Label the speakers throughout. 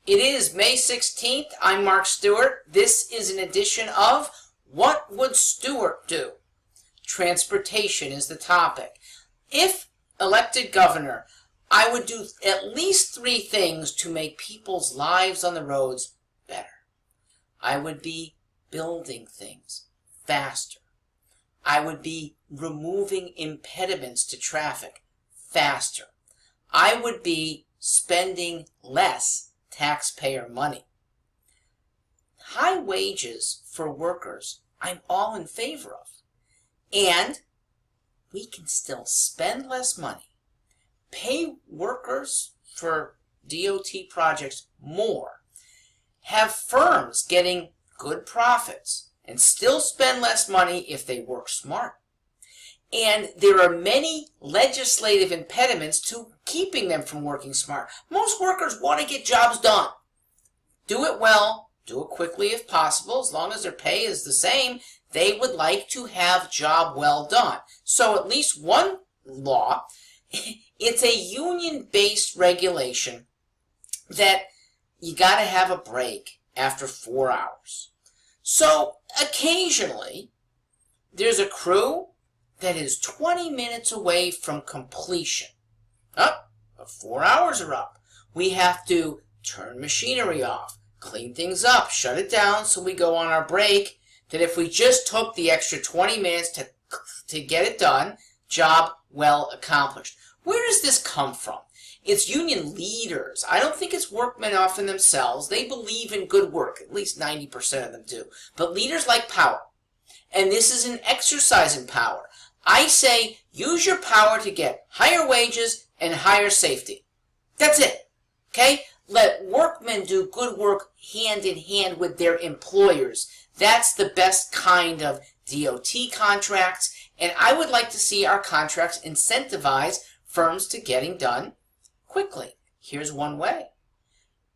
Speaker 1: It is May 16th. I'm Mark Stewart. This is an edition of What Would Stewart Do? Transportation is the topic. If elected governor, I would do at least 3 things to make people's lives on the roads better. I would be building things faster. I would be removing impediments to traffic faster. I would be spending less taxpayer money. High wages for workers, I'm all in favor of. And we can still spend less money, pay workers for DOT projects more, have firms getting good profits, and still spend less money if they work smart. And there are many legislative impediments to keeping them from working smart. Most workers want to get jobs done. Do it well, do it quickly if possible, as long as their pay is the same. They would like to have job well done. So at least one law, it's a union-based regulation that you got to have a break after 4 hours. So occasionally, there's a crew that is 20 minutes away from completion. Oh, but 4 hours are up. We have to turn machinery off, clean things up, shut it down so we go on our break. That if we just took the extra 20 minutes to get it done, job well accomplished. Where does this come from? It's union leaders. I don't think it's workmen often themselves. They believe in good work. At least 90% of them do. But leaders like power. And this is an exercise in power. I say use your power to get higher wages and higher safety. That's it. Okay? Let workmen do good work hand in hand with their employers. That's the best kind of DOT contracts, and I would like to see our contracts incentivize firms to getting done quickly. Here's one way.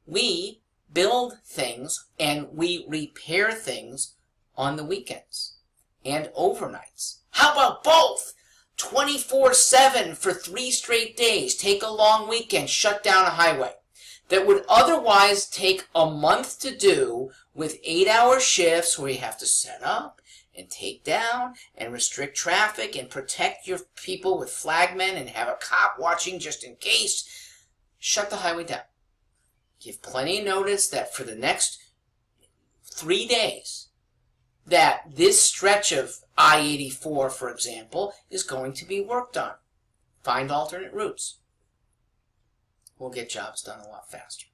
Speaker 1: We build things and we repair things on the weekends and overnights. How about both? 24/7 for 3 straight days. Take a long weekend, shut down a highway that would otherwise take a month to do with 8-hour shifts where you have to set up and take down and restrict traffic and protect your people with flagmen and have a cop watching just in case. Shut the highway down. Give plenty of notice that for the next 3 days, that this stretch of I-84, for example, is going to be worked on. Find alternate routes. We'll get jobs done a lot faster.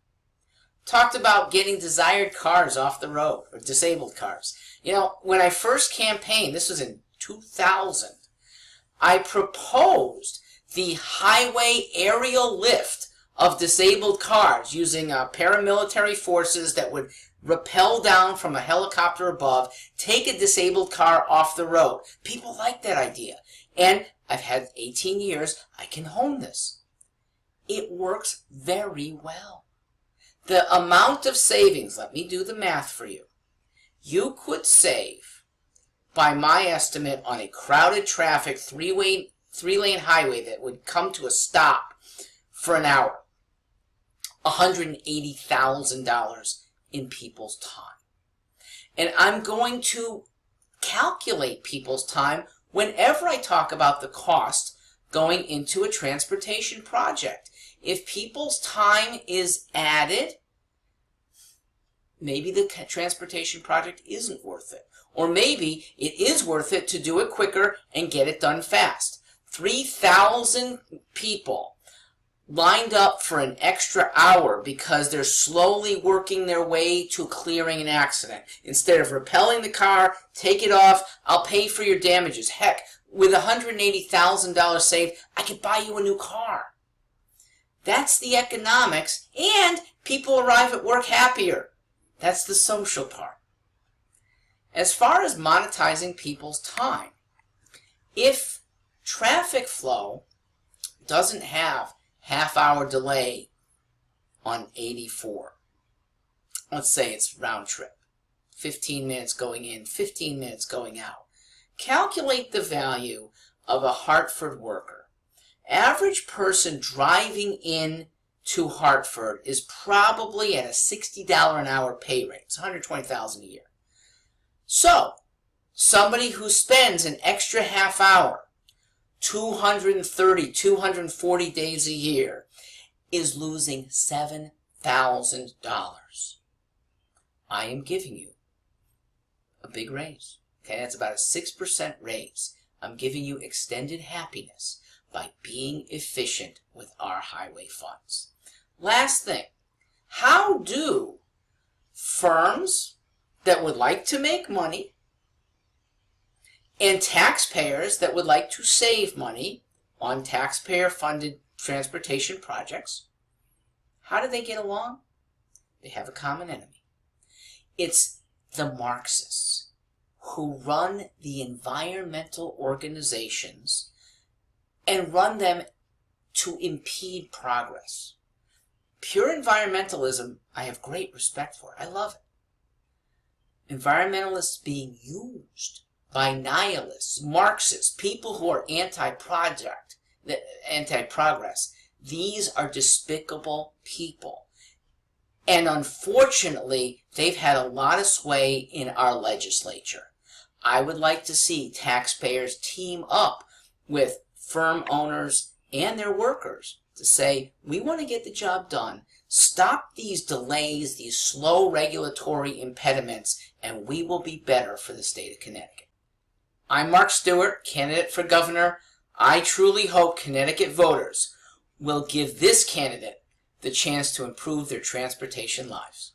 Speaker 1: Talked about getting desired cars off the road, or disabled cars. You know, when I first campaigned, this was in 2000, I proposed the highway aerial lift of disabled cars using paramilitary forces that would rappel down from a helicopter above, take a disabled car off the road. People like that idea. And I've had 18 years, I can hone this. It works very well. The amount of savings, let me do the math for you. You could save, by my estimate, on a crowded traffic 3-lane highway that would come to a stop for an hour, $180,000 in people's time. And I'm going to calculate people's time whenever I talk about the cost going into a transportation project. If people's time is added, maybe the transportation project isn't worth it. Or maybe it is worth it to do it quicker and get it done fast. 3,000 people lined up for an extra hour because they're slowly working their way to clearing an accident. Instead of repelling the car, take it off, I'll pay for your damages. Heck, with $180,000 saved, I could buy you a new car. That's the economics, and people arrive at work happier. That's the social part. As far as monetizing people's time, if traffic flow doesn't have half-hour delay on 84, let's say it's round trip, 15 minutes going in, 15 minutes going out, calculate the value of a Hartford worker. Average person driving in to Hartford is probably at a $60 an hour pay rate. It's $120,000 a year. So, somebody who spends an extra half hour, 230, 240 days a year, is losing $7,000. I am giving you a big raise. Okay, that's about a 6% raise. I'm giving you extended happiness by being efficient with our highway funds. Last thing, how do firms that would like to make money and taxpayers that would like to save money on taxpayer-funded transportation projects, how do they get along? They have a common enemy. It's the Marxists who run the environmental organizations and run them to impede progress. Pure environmentalism, I have great respect for it. I love it. Environmentalists being used by nihilists, Marxists, people who are anti-progress. These are despicable people. And unfortunately, they've had a lot of sway in our legislature. I would like to see taxpayers team up with firm owners and their workers to say, we want to get the job done. Stop these delays, these slow regulatory impediments, and we will be better for the state of Connecticut. I'm Mark Stewart, candidate for governor. I truly hope Connecticut voters will give this candidate the chance to improve their transportation lives.